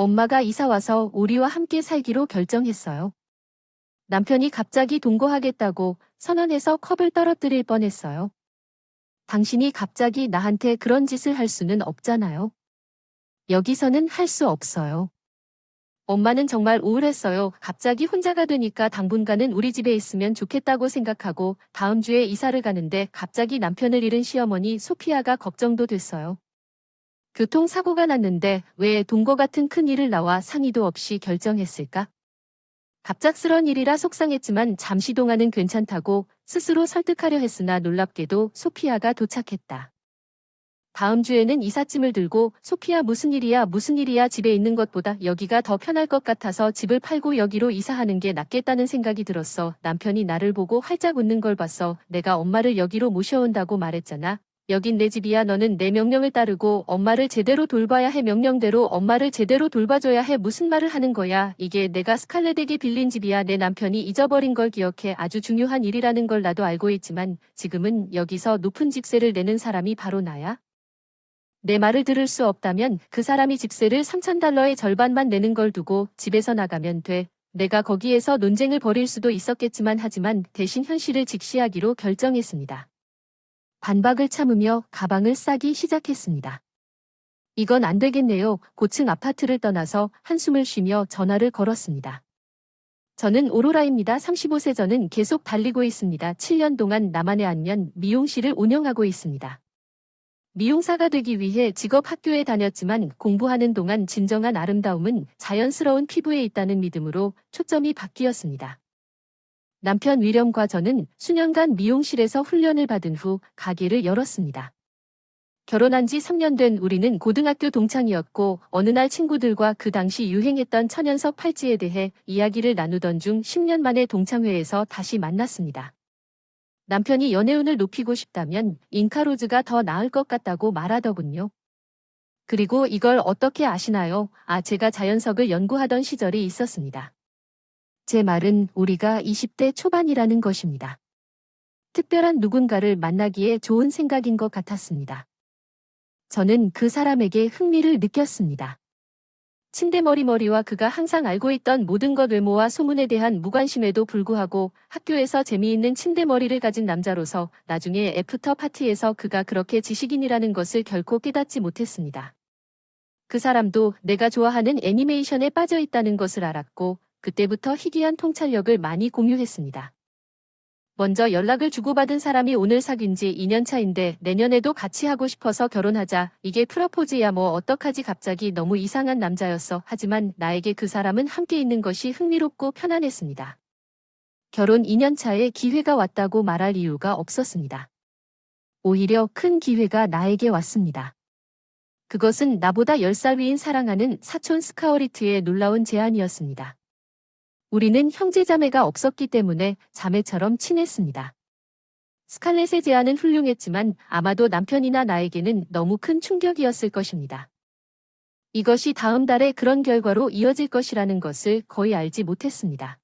엄마가 이사 와서 우리와 함께 살기로 결정했어요. 남편이 갑자기 동거하겠다고 선언해서 컵을 떨어뜨릴 뻔했어요. 당신이 갑자기 나한테 그런 짓을 할 수는 없잖아요. 여기서는 할 수 없어요. 엄마는 정말 우울했어요. 갑자기 혼자가 되니까 당분간은 우리 집에 있으면 좋겠다고 생각하고 다음 주에 이사를 가는데 갑자기 남편을 잃은 시어머니 소피아가 걱정도 됐어요. 교통사고가 났는데 왜 동거 같은 큰 일을 나와 상의도 없이 결정했을까? 갑작스런 일이라 속상했지만 잠시 동안은 괜찮다고 스스로 설득하려 했으나 놀랍게도 소피아가 도착했다. 다음 주에는 이삿짐을 들고 소피아 무슨 일이야 집에 있는 것보다 여기가 더 편할 것 같아서 집을 팔고 여기로 이사하는 게 낫겠다는 생각이 들었어. 남편이 나를 보고 활짝 웃는 걸 봤어. 내가 엄마를 여기로 모셔온다고 말했잖아. 여긴 내 집이야. 너는 내 명령을 따르고 엄마를 제대로 돌봐야 해. 명령대로 엄마를 제대로 돌봐줘야 해. 무슨 말을 하는 거야. 이게 내가 스칼렛에게 빌린 집이야. 내 남편이 잊어버린 걸 기억해. 아주 중요한 일이라는 걸 나도 알고 있지만 지금은 여기서 높은 집세를 내는 사람이 바로 나야. 내 말을 들을 수 없다면 그 사람이 집세를 $3,000의 절반만 내는 걸 두고 집에서 나가면 돼. 내가 거기에서 논쟁을 벌일 수도 있었겠지만 하지만 대신 현실을 직시하기로 결정했습니다. 반박을 참으며 가방을 싸기 시작했습니다. 이건 안 되겠네요. 고층 아파트를 떠나서 한숨을 쉬며 전화를 걸었습니다. 저는 오로라입니다. 35세 저는 계속 달리고 있습니다. 7년 동안 나만의 안면 미용실을 운영하고 있습니다. 미용사가 되기 위해 직업 학교에 다녔지만 공부하는 동안 진정한 아름다움은 자연스러운 피부에 있다는 믿음으로 초점이 바뀌었습니다. 남편 위렴과 저는 수년간 미용실에서 훈련을 받은 후 가게를 열었습니다. 결혼한 지 3년 된 우리는 고등학교 동창이었고 어느 날 친구들과 그 당시 유행했던 천연석 팔찌에 대해 이야기를 나누던 중 10년 만에 동창회에서 다시 만났습니다. 남편이 연애운을 높이고 싶다면 잉카로즈가 더 나을 것 같다고 말하더군요. 그리고 이걸 어떻게 아시나요? 제가 자연석을 연구하던 시절이 있었습니다. 제 말은 우리가 20대 초반이라는 것입니다. 특별한 누군가를 만나기에 좋은 생각인 것 같았습니다. 저는 그 사람에게 흥미를 느꼈습니다. 침대머리와 그가 항상 알고 있던 모든 것 외모와 소문에 대한 무관심에도 불구하고 학교에서 재미있는 침대머리를 가진 남자로서 나중에 애프터 파티에서 그가 그렇게 지식인이라는 것을 결코 깨닫지 못했습니다. 그 사람도 내가 좋아하는 애니메이션에 빠져 있다는 것을 알았고 그때부터 희귀한 통찰력을 많이 공유했습니다. 먼저 연락을 주고받은 사람이 오늘 사귄 지 2년 차인데 내년에도 같이 하고 싶어서 결혼하자. 이게 프러포즈야 뭐 어떡하지 갑자기 너무 이상한 남자였어. 하지만 나에게 그 사람은 함께 있는 것이 흥미롭고 편안했습니다. 결혼 2년 차에 기회가 왔다고 말할 이유가 없었습니다. 오히려 큰 기회가 나에게 왔습니다. 그것은 나보다 10살 위인 사랑하는 사촌 스카어리트의 놀라운 제안이었습니다. 우리는 형제자매가 없었기 때문에 자매처럼 친했습니다. 스칼렛의 제안은 훌륭했지만 아마도 남편이나 나에게는 너무 큰 충격이었을 것입니다. 이것이 다음 달에 그런 결과로 이어질 것이라는 것을 거의 알지 못했습니다.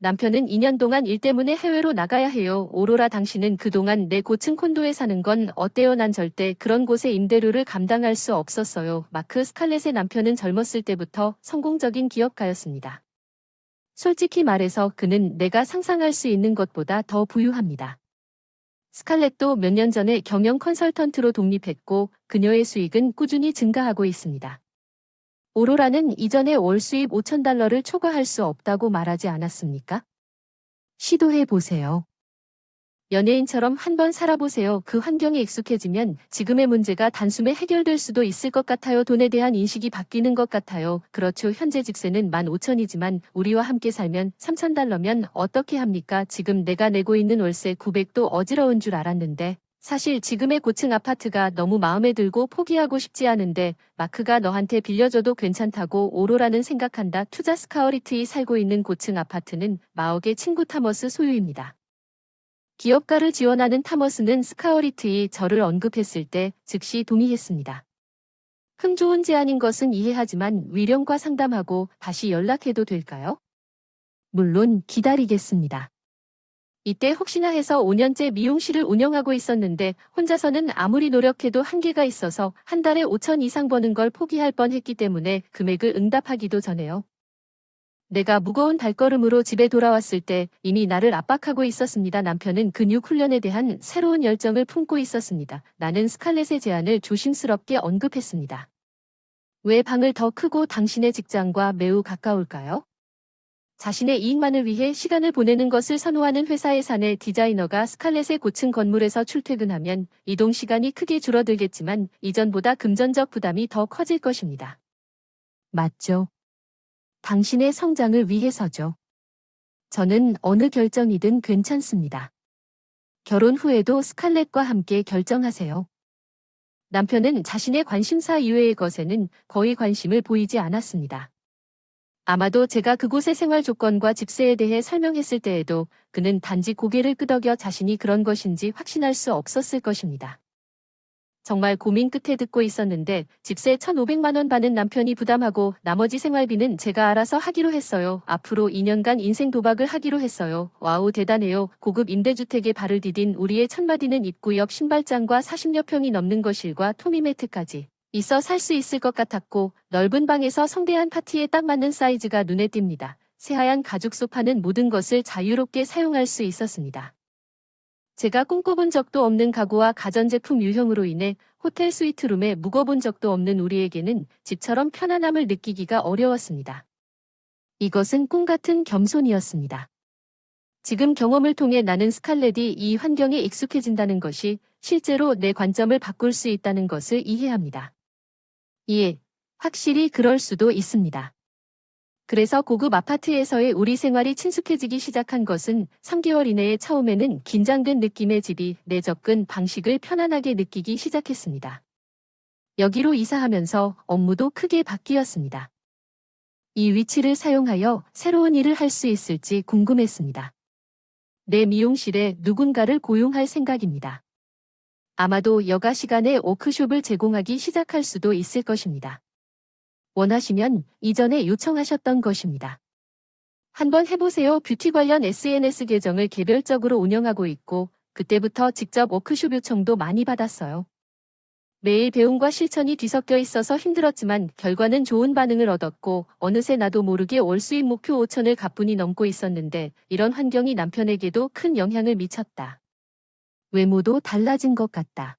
남편은 2년 동안 일 때문에 해외로 나가야 해요. 오로라 당신은 그동안 내 고층 콘도에 사는 건 어때요? 난 절대 그런 곳의 임대료를 감당할 수 없었어요. 마크 스칼렛의 남편은 젊었을 때부터 성공적인 기업가였습니다. 솔직히 말해서 그는 내가 상상할 수 있는 것보다 더 부유합니다. 스칼렛도 몇 년 전에 경영 컨설턴트로 독립했고 그녀의 수익은 꾸준히 증가하고 있습니다. 오로라는 이전에 월 수입 $5,000를 초과할 수 없다고 말하지 않았습니까? 시도해 보세요. 연예인처럼 한번 살아보세요. 그 환경에 익숙해지면 지금의 문제가 단숨에 해결될 수도 있을 것 같아요. 돈에 대한 인식이 바뀌는 것 같아요. 그렇죠. 현재 집세는 15,000이지만 우리와 함께 살면 $3,000면 어떻게 합니까? 지금 내가 내고 있는 월세 900도 어지러운 줄 알았는데 사실 지금의 고층 아파트가 너무 마음에 들고 포기하고 싶지 않은데 마크가 너한테 빌려줘도 괜찮다고 오로라는 생각한다. 투자 스카어리트이 살고 있는 고층 아파트는 마옥의 친구 타머스 소유입니다. 기업가를 지원하는 타머스는 스카어리트이 저를 언급했을 때 즉시 동의했습니다. 흥 좋은 제안인 것은 이해하지만 위령과 상담하고 다시 연락해도 될까요? 물론 기다리겠습니다. 이때 혹시나 해서 5년째 미용실을 운영하고 있었는데 혼자서는 아무리 노력해도 한계가 있어서 한 달에 5천 이상 버는 걸 포기할 뻔했기 때문에 금액을 응답하기도 전에요. 내가 무거운 발걸음으로 집에 돌아왔을 때 이미 나를 압박하고 있었습니다. 남편은 근육 훈련에 대한 새로운 열정을 품고 있었습니다. 나는 스칼렛의 제안을 조심스럽게 언급했습니다. 왜 방을 더 크고 당신의 직장과 매우 가까울까요? 자신의 이익만을 위해 시간을 보내는 것을 선호하는 회사의 사내 디자이너가 스칼렛의 고층 건물에서 출퇴근하면 이동 시간이 크게 줄어들겠지만 이전보다 금전적 부담이 더 커질 것입니다. 맞죠. 당신의 성장을 위해서죠. 저는 어느 결정이든 괜찮습니다. 결혼 후에도 스칼렛과 함께 결정하세요. 남편은 자신의 관심사 이외의 것에는 거의 관심을 보이지 않았습니다. 아마도 제가 그곳의 생활 조건과 집세에 대해 설명했을 때에도 그는 단지 고개를 끄덕여 자신이 그런 것인지 확신할 수 없었을 것입니다. 정말 고민 끝에 듣고 있었는데 집세 1,500만 원 받는 남편이 부담하고 나머지 생활비는 제가 알아서 하기로 했어요. 앞으로 2년간 인생 도박을 하기로 했어요. 와우 대단해요. 고급 임대주택에 발을 디딘 우리의 첫마디는 입구 옆 신발장과 40여 평이 넘는 거실과 토미매트까지 있어 살 수 있을 것 같았고 넓은 방에서 성대한 파티에 딱 맞는 사이즈가 눈에 띕니다. 새하얀 가죽 소파는 모든 것을 자유롭게 사용할 수 있었습니다. 제가 꿈꿔본 적도 없는 가구와 가전제품 유형으로 인해 호텔 스위트룸에 묵어본 적도 없는 우리에게는 집처럼 편안함을 느끼기가 어려웠습니다. 이것은 꿈 같은 겸손이었습니다. 지금 경험을 통해 나는 스칼렛이 이 환경에 익숙해진다는 것이 실제로 내 관점을 바꿀 수 있다는 것을 이해합니다. 예, 확실히 그럴 수도 있습니다. 그래서 고급 아파트에서의 우리 생활이 친숙해지기 시작한 것은 3개월 이내에 처음에는 긴장된 느낌의 집이 내 접근 방식을 편안하게 느끼기 시작했습니다. 여기로 이사하면서 업무도 크게 바뀌었습니다. 이 위치를 사용하여 새로운 일을 할 수 있을지 궁금했습니다. 내 미용실에 누군가를 고용할 생각입니다. 아마도 여가 시간에 워크숍을 제공하기 시작할 수도 있을 것입니다. 원하시면 이전에 요청하셨던 것입니다. 한번 해보세요. 뷰티 관련 SNS 계정을 개별적으로 운영하고 있고 그때부터 직접 워크숍 요청도 많이 받았어요. 매일 배움과 실천이 뒤섞여 있어서 힘들었지만 결과는 좋은 반응을 얻었고 어느새 나도 모르게 월 수입 목표 5천을 가뿐히 넘고 있었는데 이런 환경이 남편에게도 큰 영향을 미쳤다. 외모도 달라진 것 같다.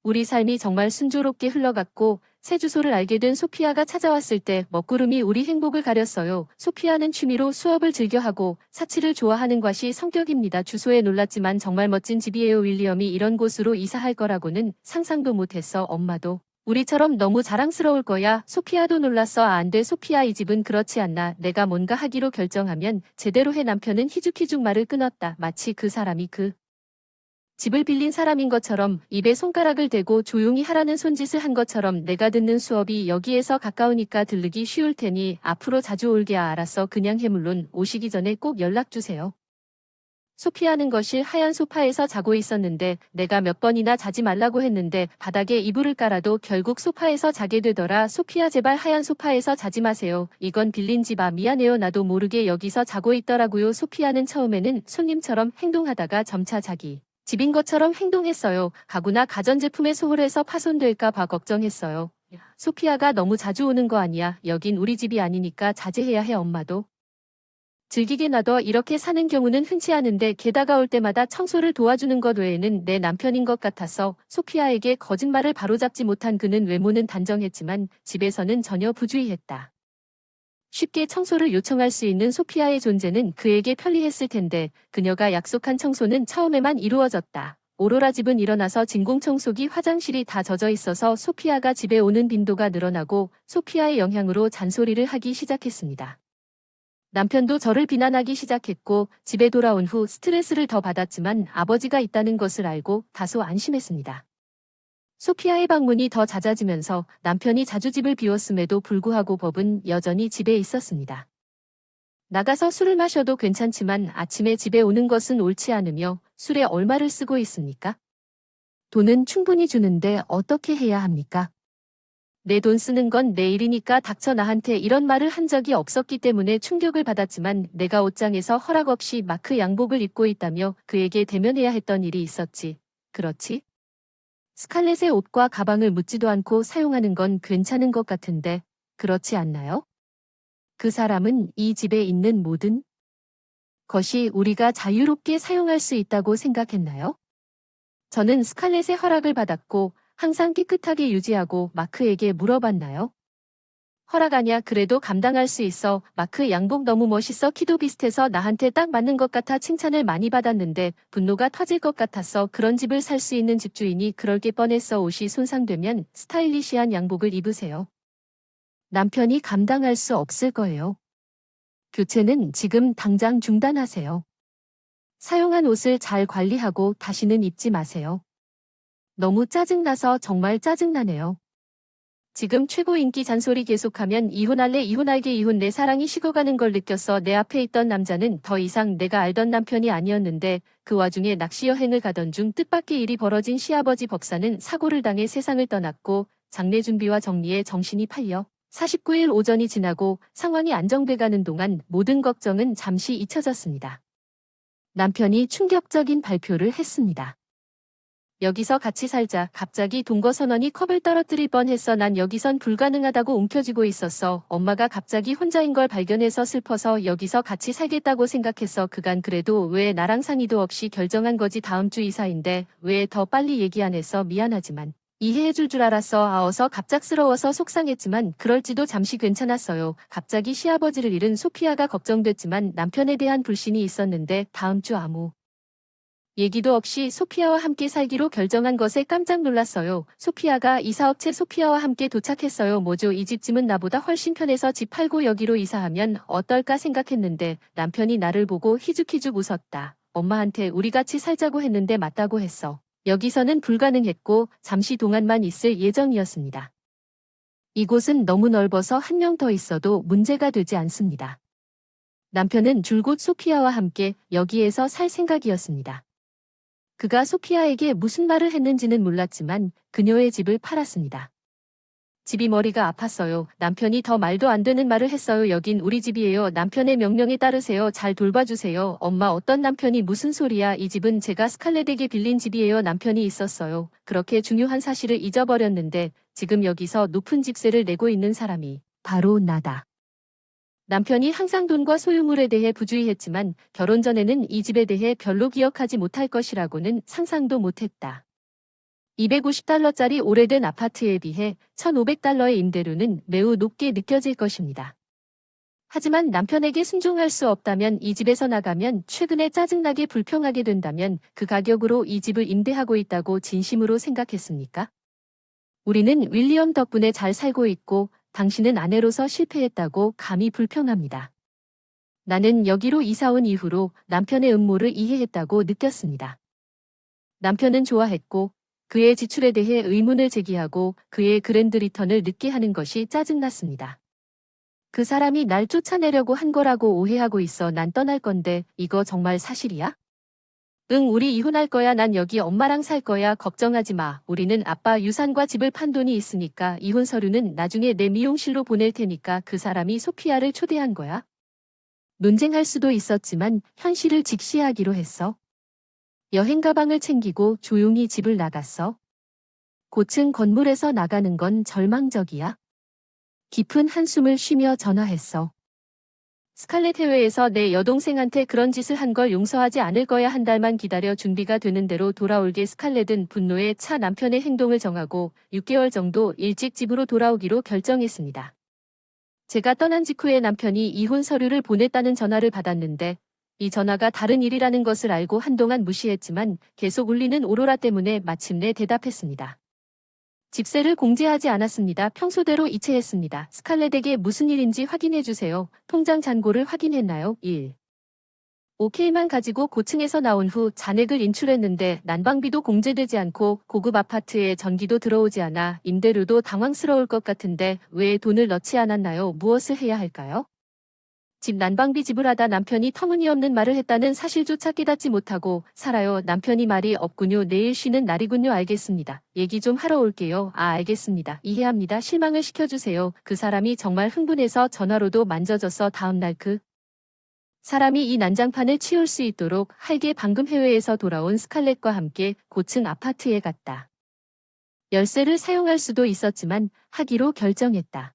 우리 삶이 정말 순조롭게 흘러갔고 새 주소를 알게 된 소피아가 찾아왔을 때 먹구름이 우리 행복을 가렸어요. 소피아는 취미로 수업을 즐겨하고 사치를 좋아하는 것이 성격입니다. 주소에 놀랐지만 정말 멋진 집이에요. 윌리엄이 이런 곳으로 이사할 거라고는 상상도 못했어. 엄마도 우리처럼 너무 자랑스러울 거야. 소피아도 놀랐어. 안 돼. 소피아 이 집은 그렇지 않나. 내가 뭔가 하기로 결정하면 제대로 해. 남편은 희죽희죽 말을 끊었다. 마치 그 사람이 그 집을 빌린 사람인 것처럼 입에 손가락을 대고 조용히 하라는 손짓을 한 것처럼 내가 듣는 수업이 여기에서 가까우니까 들르기 쉬울 테니 앞으로 자주 올게. 알았어. 그냥 해. 물론 오시기 전에 꼭 연락 주세요. 소피아는 거실 하얀 소파에서 자고 있었는데 내가 몇 번이나 자지 말라고 했는데 바닥에 이불을 깔아도 결국 소파에서 자게 되더라. 소피아 제발 하얀 소파에서 자지 마세요. 이건 빌린 집. 미안해요. 나도 모르게 여기서 자고 있더라고요. 소피아는 처음에는 손님처럼 행동하다가 점차 자기 집인 것처럼 행동했어요. 가구나 가전제품에 소홀해서 파손될까 봐 걱정했어요. 소피아가 너무 자주 오는 거 아니야. 여긴 우리 집이 아니니까 자제해야 해. 엄마도 즐기게 놔둬. 이렇게 사는 경우는 흔치 않은데 게다가 올 때마다 청소를 도와주는 것 외에는 내 남편인 것 같아서 소피아에게 거짓말을 바로잡지 못한 그는 외모는 단정했지만 집에서는 전혀 부주의했다. 쉽게 청소를 요청할 수 있는 소피아의 존재는 그에게 편리했을 텐데 그녀가 약속한 청소는 처음에만 이루어졌다. 오로라 집은 일어나서 진공청소기 화장실이 다 젖어 있어서 소피아가 집에 오는 빈도가 늘어나고 소피아의 영향으로 잔소리를 하기 시작했습니다. 남편도 저를 비난하기 시작했고 집에 돌아온 후 스트레스를 더 받았지만 아버지가 있다는 것을 알고 다소 안심했습니다. 소피아의 방문이 더 잦아지면서 남편이 자주 집을 비웠음에도 불구하고 법은 여전히 집에 있었습니다. 나가서 술을 마셔도 괜찮지만 아침에 집에 오는 것은 옳지 않으며 술에 얼마를 쓰고 있습니까? 돈은 충분히 주는데 어떻게 해야 합니까? 내 돈 쓰는 건 내 일이니까 닥쳐. 나한테 이런 말을 한 적이 없었기 때문에 충격을 받았지만 내가 옷장에서 허락 없이 마크 양복을 입고 있다며 그에게 대면해야 했던 일이 있었지. 그렇지? 스칼렛의 옷과 가방을 묻지도 않고 사용하는 건 괜찮은 것 같은데 그렇지 않나요? 그 사람은 이 집에 있는 모든 것이 우리가 자유롭게 사용할 수 있다고 생각했나요? 저는 스칼렛의 허락을 받았고 항상 깨끗하게 유지하고 마크에게 물어봤나요? 허락하냐? 그래도 감당할 수 있어. 마크 양복 너무 멋있어. 키도 비슷해서 나한테 딱 맞는 것 같아. 칭찬을 많이 받았는데 분노가 터질 것 같았어. 그런 집을 살 수 있는 집주인이 그럴 게 뻔했어. 옷이 손상되면 스타일리시한 양복을 입으세요. 남편이 감당할 수 없을 거예요. 교체는 지금 당장 중단하세요. 사용한 옷을 잘 관리하고 다시는 입지 마세요. 너무 짜증나서 정말 짜증나네요. 지금 최고 인기 잔소리 계속하면 이혼할래. 이혼할게. 이혼. 내 사랑이 식어가는 걸 느꼈어. 내 앞에 있던 남자는 더 이상 내가 알던 남편이 아니었는데 그 와중에 낚시 여행을 가던 중 뜻밖의 일이 벌어진 시아버지 법사는 사고를 당해 세상을 떠났고 장례 준비와 정리에 정신이 팔려 49일 오전이 지나고 상황이 안정돼가는 동안 모든 걱정은 잠시 잊혀졌습니다. 남편이 충격적인 발표를 했습니다. 여기서 같이 살자. 갑자기 동거 선언이 컵을 떨어뜨릴 뻔했어. 난 여기선 불가능하다고 움켜쥐고 있었어. 엄마가 갑자기 혼자인 걸 발견해서 슬퍼서 여기서 같이 살겠다고 생각했어. 그간 그래도 왜 나랑 상의도 없이 결정한 거지. 다음 주 이사인데 왜 더 빨리 얘기 안 했어. 미안하지만 이해해줄 줄 알았어. 아어서 갑작스러워서 속상했지만 그럴지도 잠시 괜찮았어요. 갑자기 시아버지를 잃은 소피아가 걱정됐지만 남편에 대한 불신이 있었는데 다음 주 아무 얘기도 없이 소피아와 함께 살기로 결정한 것에 깜짝 놀랐어요. 소피아가 이사업체 소피아와 함께 도착했어요. 뭐죠? 이 집쯤은 나보다 훨씬 편해서 집 팔고 여기로 이사하면 어떨까 생각했는데 남편이 나를 보고 희죽희죽 웃었다. 엄마한테 우리 같이 살자고 했는데 맞다고 했어. 여기서는 불가능했고 잠시 동안만 있을 예정이었습니다. 이곳은 너무 넓어서 한 명 더 있어도 문제가 되지 않습니다. 남편은 줄곧 소피아와 함께 여기에서 살 생각이었습니다. 그가 소피아에게 무슨 말을 했는지는 몰랐지만 그녀의 집을 팔았습니다. 집이 머리가 아팠어요. 남편이 더 말도 안 되는 말을 했어요. 여긴 우리 집이에요. 남편의 명령에 따르세요. 잘 돌봐주세요. 엄마 어떤 남편이 무슨 소리야. 이 집은 제가 스칼렛에게 빌린 집이에요. 남편이 있었어요. 그렇게 중요한 사실을 잊어버렸는데 지금 여기서 높은 집세를 내고 있는 사람이 바로 나다. 남편이 항상 돈과 소유물에 대해 부주의했지만 결혼 전에는 이 집에 대해 별로 기억하지 못할 것이라고는 상상도 못했다. 250달러짜리 오래된 아파트에 비해 1,500달러의 임대료는 매우 높게 느껴질 것입니다. 하지만 남편에게 순종할 수 없다면 이 집에서 나가면 최근에 짜증나게 불평하게 된다면 그 가격으로 이 집을 임대하고 있다고 진심으로 생각했습니까? 우리는 윌리엄 덕분에 잘 살고 있고 당신은 아내로서 실패했다고 감히 불평합니다. 나는 여기로 이사 온 이후로 남편의 음모를 이해했다고 느꼈습니다. 남편은 좋아했고 그의 지출에 대해 의문을 제기하고 그의 그랜드 리턴을 늦게 하는 것이 짜증났습니다. 그 사람이 날 쫓아내려고 한 거라고 오해하고 있어. 난 떠날 건데 이거 정말 사실이야? 응, 우리 이혼할 거야. 난 여기 엄마랑 살 거야. 걱정하지 마. 우리는 아빠 유산과 집을 판 돈이 있으니까 이혼 서류는 나중에 내 미용실로 보낼 테니까. 그 사람이 소피아를 초대한 거야. 논쟁할 수도 있었지만 현실을 직시하기로 했어. 여행 가방을 챙기고 조용히 집을 나갔어. 고층 건물에서 나가는 건 절망적이야. 깊은 한숨을 쉬며 전화했어. 스칼렛 해외에서 내 여동생한테 그런 짓을 한 걸 용서하지 않을 거야. 한 달만 기다려. 준비가 되는 대로 돌아올게. 스칼렛은 분노에 차 남편의 행동을 정하고 6개월 정도 일찍 집으로 돌아오기로 결정했습니다. 제가 떠난 직후에 남편이 이혼 서류를 보냈다는 전화를 받았는데 이 전화가 다른 일이라는 것을 알고 한동안 무시했지만 계속 울리는 오로라 때문에 마침내 대답했습니다. 집세를 공제하지 않았습니다. 평소대로 이체했습니다. 스칼렛에게 무슨 일인지 확인해주세요. 통장 잔고를 확인했나요? 1. 오케이만 가지고 고층에서 나온 후 잔액을 인출했는데 난방비도 공제되지 않고 고급 아파트에 전기도 들어오지 않아 임대료도 당황스러울 것 같은데 왜 돈을 넣지 않았나요? 무엇을 해야 할까요? 집 난방비 지불하다 남편이 터무니없는 말을 했다는 사실조차 깨닫지 못하고 살아요. 남편이 말이 없군요. 내일 쉬는 날이군요. 알겠습니다. 얘기 좀 하러 올게요. 알겠습니다. 이해합니다. 실망을 시켜주세요. 그 사람이 정말 흥분해서 전화로도 만져져서 다음날 그 사람이 이 난장판을 치울 수 있도록 할게 방금 해외에서 돌아온 스칼렛과 함께 고층 아파트에 갔다. 열쇠를 사용할 수도 있었지만 하기로 결정했다.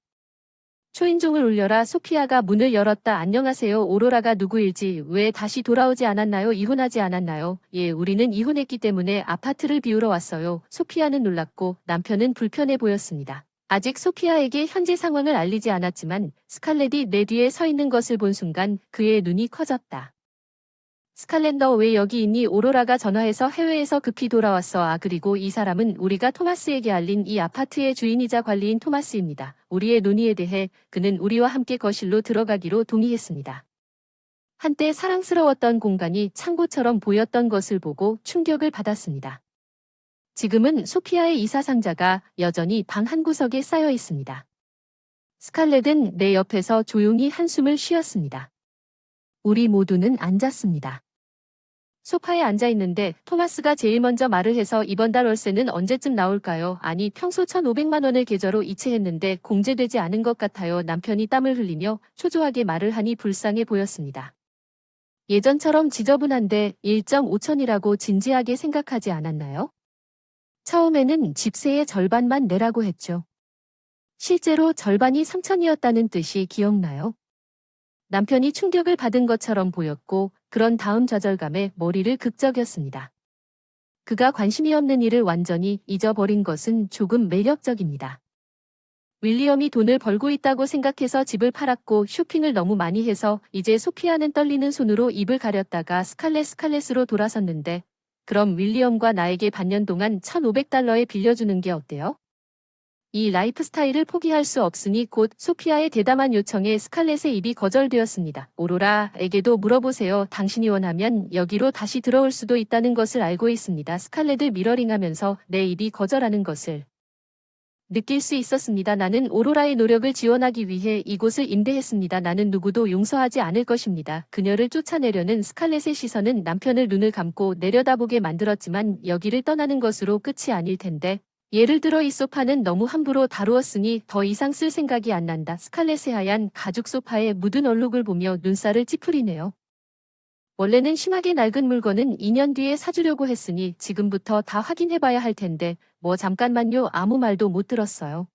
초인종을 울려라. 소피아가 문을 열었다. 안녕하세요. 오로라가 누구일지 왜 다시 돌아오지 않았나요? 이혼하지 않았나요? 예, 우리는 이혼했기 때문에 아파트를 비우러 왔어요. 소피아는 놀랐고 남편은 불편해 보였습니다. 아직 소피아에게 현재 상황을 알리지 않았지만 스칼렛이 내 뒤에 서 있는 것을 본 순간 그의 눈이 커졌다. 스칼렛 너 왜 여기 있니? 오로라가 전화해서 해외에서 급히 돌아왔어. 그리고 이 사람은 우리가 토마스에게 알린 이 아파트의 주인이자 관리인 토마스입니다. 우리의 논의에 대해 그는 우리와 함께 거실로 들어가기로 동의했습니다. 한때 사랑스러웠던 공간이 창고처럼 보였던 것을 보고 충격을 받았습니다. 지금은 소피아의 이사 상자가 여전히 방 한 구석에 쌓여 있습니다. 스칼렛은 내 옆에서 조용히 한숨을 쉬었습니다. 우리 모두는 앉았습니다. 소파에 앉아 있는데 토마스가 제일 먼저 말을 해서 이번 달 월세는 언제쯤 나올까요? 아니 평소 1,500만 원을 계좌로 이체했는데 공제되지 않은 것 같아요. 남편이 땀을 흘리며 초조하게 말을 하니 불쌍해 보였습니다. 예전처럼 지저분한데 1.5천이라고 진지하게 생각하지 않았나요? 처음에는 집세의 절반만 내라고 했죠. 실제로 절반이 3천이었다는 뜻이 기억나요? 남편이 충격을 받은 것처럼 보였고 그런 다음 좌절감에 머리를 극적였습니다. 그가 관심이 없는 일을 완전히 잊어버린 것은 조금 매력적입니다. 윌리엄이 돈을 벌고 있다고 생각해서 집을 팔았고 쇼핑을 너무 많이 해서 이제 소피아는 떨리는 손으로 입을 가렸다가 스칼렛으로 돌아섰는데 그럼 윌리엄과 나에게 반년 동안 1,500달러에 빌려주는 게 어때요? 이 라이프 스타일을 포기할 수 없으니 곧 소피아의 대담한 요청에 스칼렛의 입이 거절되었습니다. 오로라에게도 물어보세요. 당신이 원하면 여기로 다시 들어올 수도 있다는 것을 알고 있습니다. 스칼렛을 미러링하면서 내 입이 거절하는 것을 느낄 수 있었습니다. 나는 오로라의 노력을 지원하기 위해 이곳을 임대했습니다. 나는 누구도 용서하지 않을 것입니다. 그녀를 쫓아내려는 스칼렛의 시선은 남편을 눈을 감고 내려다보게 만들었지만 여기를 떠나는 것으로 끝이 아닐 텐데 예를 들어 이 소파는 너무 함부로 다루었으니 더 이상 쓸 생각이 안 난다. 스칼렛의 하얀 가죽 소파에 묻은 얼룩을 보며 눈살을 찌푸리네요. 원래는 심하게 낡은 물건은 2년 뒤에 사주려고 했으니 지금부터 다 확인해봐야 할 텐데 뭐 잠깐만요. 아무 말도 못 들었어요.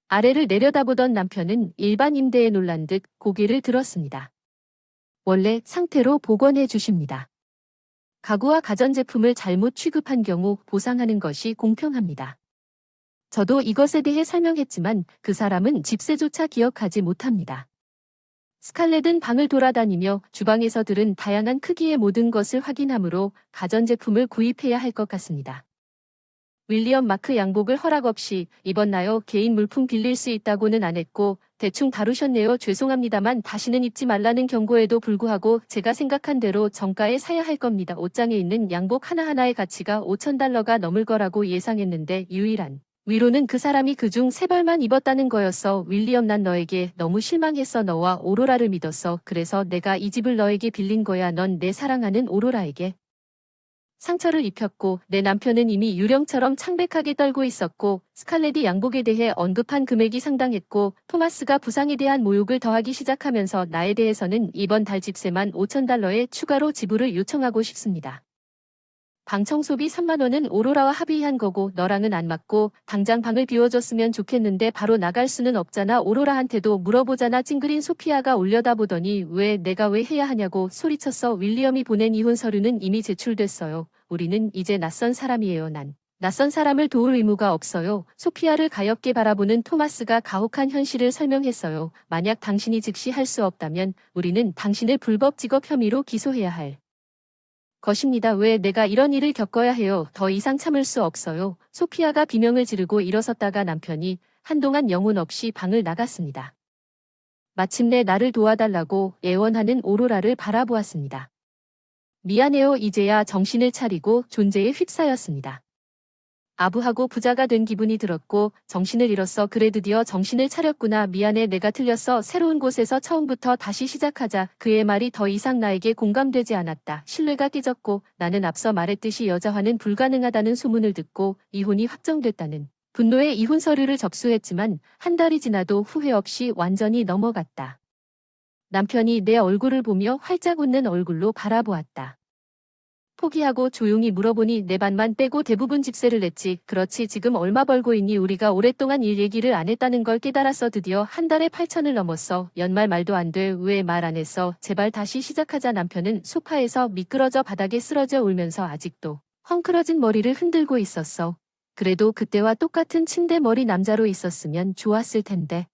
아래를 내려다보던 남편은 일반 임대에 놀란 듯 고개를 들었습니다. 원래 상태로 복원해 주십니다. 가구와 가전제품을 잘못 취급한 경우 보상하는 것이 공평합니다. 저도 이것에 대해 설명했지만 그 사람은 집세조차 기억하지 못합니다. 스칼렛은 방을 돌아다니며 주방에서 들은 다양한 크기의 모든 것을 확인하므로 가전제품을 구입해야 할 것 같습니다. 윌리엄 마크 양복을 허락 없이 입었나요? 개인 물품 빌릴 수 있다고는 안 했고 대충 다루셨네요. 죄송합니다만 다시는 입지 말라는 경고에도 불구하고 제가 생각한 대로 정가에 사야 할 겁니다. 옷장에 있는 양복 하나하나의 가치가 5,000달러가 넘을 거라고 예상했는데 유일한 위로는 그 사람이 그중 3벌만 입었다는 거였어. 윌리엄 난 너에게 너무 실망했어. 너와 오로라를 믿었어. 그래서 내가 이 집을 너에게 빌린 거야. 넌 내 사랑하는 오로라에게 상처를 입혔고 내 남편은 이미 유령처럼 창백하게 떨고 있었고 스칼렛이 양복에 대해 언급한 금액이 상당했고 토마스가 부상에 대한 모욕을 더하기 시작하면서 나에 대해서는 이번 달 집세만 5,000달러에 추가로 지불을 요청하고 싶습니다. 방 청소비 3만 원은 오로라와 합의한 거고 너랑은 안 맞고 당장 방을 비워줬으면 좋겠는데 바로 나갈 수는 없잖아. 오로라한테도 물어보잖아. 찡그린 소피아가 올려다보더니 왜 내가 왜 해야 하냐고 소리쳤어. 윌리엄이 보낸 이혼 서류는 이미 제출됐어요. 우리는 이제 낯선 사람이에요. 난 낯선 사람을 도울 의무가 없어요. 소피아를 가엾게 바라보는 토마스가 가혹한 현실을 설명했어요. 만약 당신이 즉시 할 수 없다면 우리는 당신을 불법 직업 혐의로 기소해야 할 것입니다. 왜 내가 이런 일을 겪어야 해요. 더 이상 참을 수 없어요. 소피아가 비명을 지르고 일어섰다가 남편이 한동안 영혼 없이 방을 나갔습니다. 마침내 나를 도와달라고 애원하는 오로라를 바라보았습니다. 미안해요. 이제야 정신을 차리고 존재에 휩싸였습니다. 아부하고 부자가 된 기분이 들었고 정신을 잃었어. 그래 드디어 정신을 차렸구나. 미안해 내가 틀렸어. 새로운 곳에서 처음부터 다시 시작하자. 그의 말이 더 이상 나에게 공감되지 않았다. 신뢰가 깨졌고 나는 앞서 말했듯이 여자화는 불가능하다는 소문을 듣고 이혼이 확정됐다는 분노에 이혼 서류를 접수했지만 한 달이 지나도 후회 없이 완전히 넘어갔다. 남편이 내 얼굴을 보며 활짝 웃는 얼굴로 바라보았다. 포기하고 조용히 물어보니 내 반만 빼고 대부분 집세를 냈지. 그렇지 지금 얼마 벌고 있니? 우리가 오랫동안 일 얘기를 안 했다는 걸 깨달았어. 드디어 한 달에 8천을 넘었어. 연말 말도 안 돼. 왜 말 안 했어? 제발 다시 시작하자. 남편은 소파에서 미끄러져 바닥에 쓰러져 울면서 아직도 헝클어진 머리를 흔들고 있었어. 그래도 그때와 똑같은 침대 머리 남자로 있었으면 좋았을 텐데.